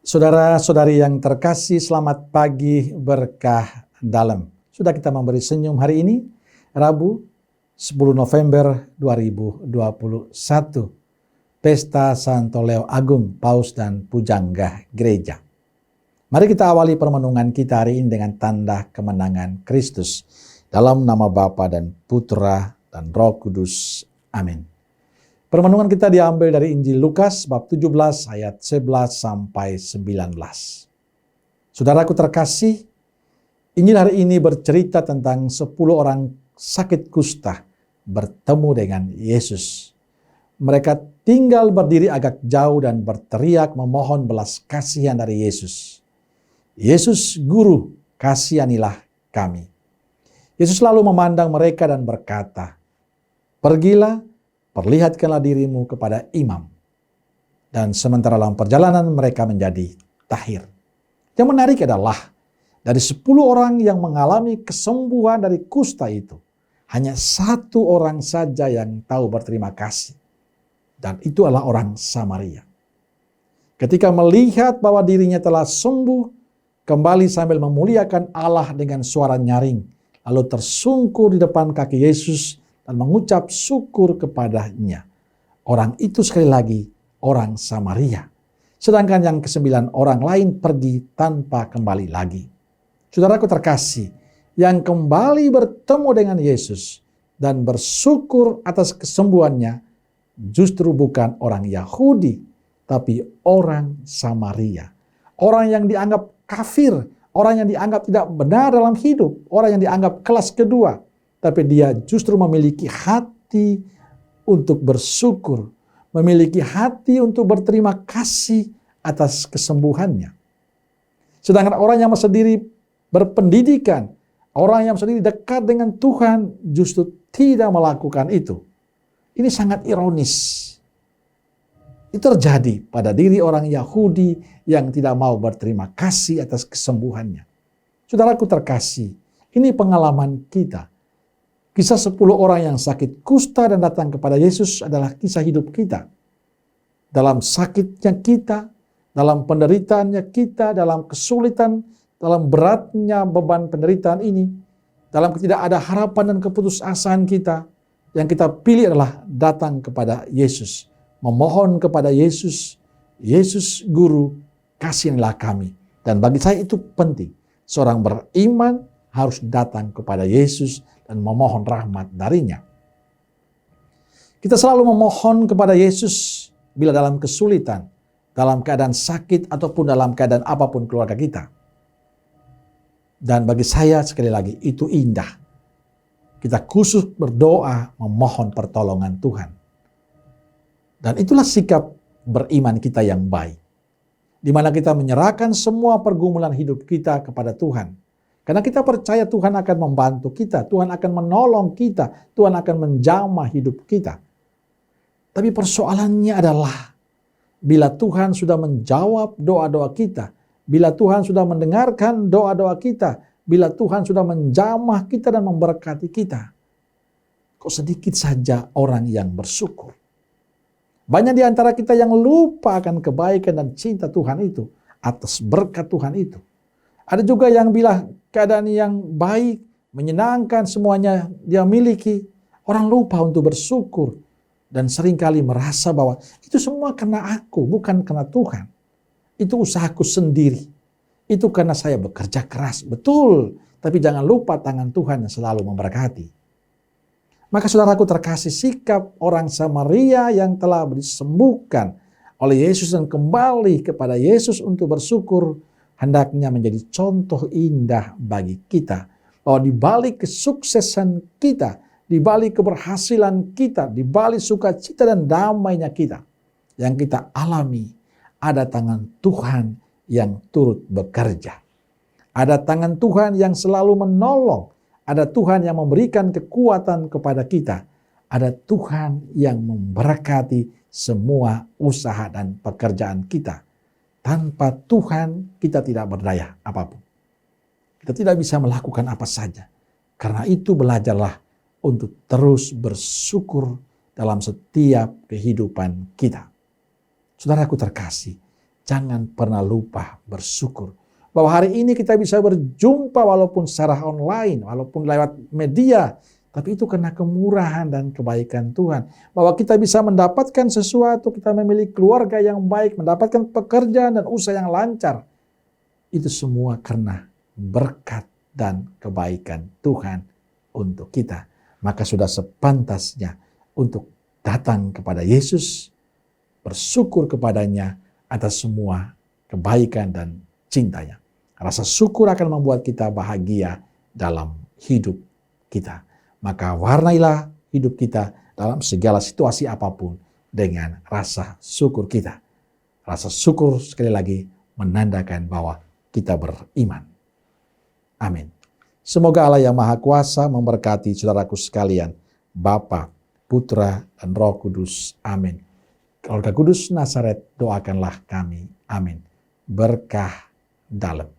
Saudara-saudari yang terkasih, selamat pagi berkah dalam. Sudah kita memberi senyum hari ini, Rabu 10 November 2021. Pesta Santo Leo Agung, Paus dan Pujangga Gereja. Mari kita awali permenungan kita hari ini dengan tanda kemenangan Kristus. Dalam nama Bapa dan Putra dan Roh Kudus. Amin. Permenungan kita diambil dari Injil Lukas bab 17 ayat 11 sampai 19. Saudaraku terkasih, Injil hari ini bercerita tentang 10 orang sakit kusta bertemu dengan Yesus. Mereka tinggal berdiri agak jauh dan berteriak memohon belas kasihan dari Yesus. Yesus, Guru, kasihanilah kami. Yesus lalu memandang mereka dan berkata, "Pergilah, perlihatkanlah dirimu kepada imam." Dan sementara dalam perjalanan mereka menjadi tahir. Yang menarik adalah dari 10 orang yang mengalami kesembuhan dari kusta itu, hanya 1 orang saja yang tahu berterima kasih. Dan itu adalah orang Samaria. Ketika melihat bahwa dirinya telah sembuh, kembali sambil memuliakan Allah dengan suara nyaring, lalu tersungkur di depan kaki Yesus dan mengucap syukur kepadanya. Orang itu sekali lagi orang Samaria. Sedangkan yang ke-9 orang lain pergi tanpa kembali lagi. Saudaraku terkasih, yang kembali bertemu dengan Yesus dan bersyukur atas kesembuhannya justru bukan orang Yahudi, tapi orang Samaria. Orang yang dianggap kafir, orang yang dianggap tidak benar dalam hidup, orang yang dianggap kelas kedua. Tapi dia justru memiliki hati untuk bersyukur, memiliki hati untuk berterima kasih atas kesembuhannya. Sedangkan orang yang sendiri berpendidikan, orang yang sendiri dekat dengan Tuhan justru tidak melakukan itu. Ini sangat ironis. Itu terjadi pada diri orang Yahudi yang tidak mau berterima kasih atas kesembuhannya. Saudaraku terkasih, ini pengalaman kita. Kisah 10 orang yang sakit kusta dan datang kepada Yesus adalah kisah hidup kita. Dalam sakitnya kita, dalam penderitaannya kita, dalam kesulitan, dalam beratnya beban penderitaan ini, dalam tidak ada harapan dan keputusasaan kita, yang kita pilih adalah datang kepada Yesus. Memohon kepada Yesus, "Yesus, Guru, kasihanilah kami." Dan bagi saya itu penting. Seorang beriman harus datang kepada Yesus dan memohon rahmat darinya. Kita selalu memohon kepada Yesus bila dalam kesulitan, dalam keadaan sakit, ataupun dalam keadaan apapun keluarga kita. Dan bagi saya sekali lagi itu indah. Kita khusus berdoa memohon pertolongan Tuhan. Dan itulah sikap beriman kita yang baik. Di mana kita menyerahkan semua pergumulan hidup kita kepada Tuhan. Karena kita percaya Tuhan akan membantu kita, Tuhan akan menolong kita, Tuhan akan menjamah hidup kita. Tapi persoalannya adalah bila Tuhan sudah menjawab doa-doa kita, bila Tuhan sudah mendengarkan doa-doa kita, bila Tuhan sudah menjamah kita dan memberkati kita, kok sedikit saja orang yang bersyukur. Banyak di antara kita yang lupa akan kebaikan dan cinta Tuhan itu, atas berkat Tuhan itu. Ada juga yang bila keadaan yang baik, menyenangkan semuanya dia miliki, orang lupa untuk bersyukur. Dan seringkali merasa bahwa itu semua karena aku, bukan karena Tuhan. Itu usahaku sendiri. Itu karena saya bekerja keras, betul. Tapi jangan lupa tangan Tuhan yang selalu memberkati. Maka saudaraku terkasih, sikap orang Samaria yang telah disembuhkan oleh Yesus dan kembali kepada Yesus untuk bersyukur, hendaknya menjadi contoh indah bagi kita. Bahwa di balik kesuksesan kita, di balik keberhasilan kita, di balik sukacita dan damainya kita, yang kita alami, ada tangan Tuhan yang turut bekerja. Ada tangan Tuhan yang selalu menolong. Ada Tuhan yang memberikan kekuatan kepada kita. Ada Tuhan yang memberkati semua usaha dan pekerjaan kita. Tanpa Tuhan kita tidak berdaya apapun. Kita tidak bisa melakukan apa saja. Karena itu belajarlah untuk terus bersyukur dalam setiap kehidupan kita. Saudaraku terkasih, jangan pernah lupa bersyukur. Bahwa hari ini kita bisa berjumpa walaupun secara online, walaupun lewat media, tapi itu karena kemurahan dan kebaikan Tuhan. Bahwa kita bisa mendapatkan sesuatu, kita memiliki keluarga yang baik, mendapatkan pekerjaan dan usaha yang lancar. Itu semua karena berkat dan kebaikan Tuhan untuk kita. Maka sudah sepantasnya untuk datang kepada Yesus, bersyukur kepadanya atas semua kebaikan dan cintanya. Rasa syukur akan membuat kita bahagia dalam hidup kita. Maka warnailah hidup kita dalam segala situasi apapun dengan rasa syukur kita. Rasa syukur sekali lagi menandakan bahwa kita beriman. Amin. Semoga Allah yang Maha Kuasa memberkati saudaraku sekalian, Bapa, Putra, dan Roh Kudus. Amin. Keluarga Kudus Nazaret, doakanlah kami. Amin. Berkah dalam.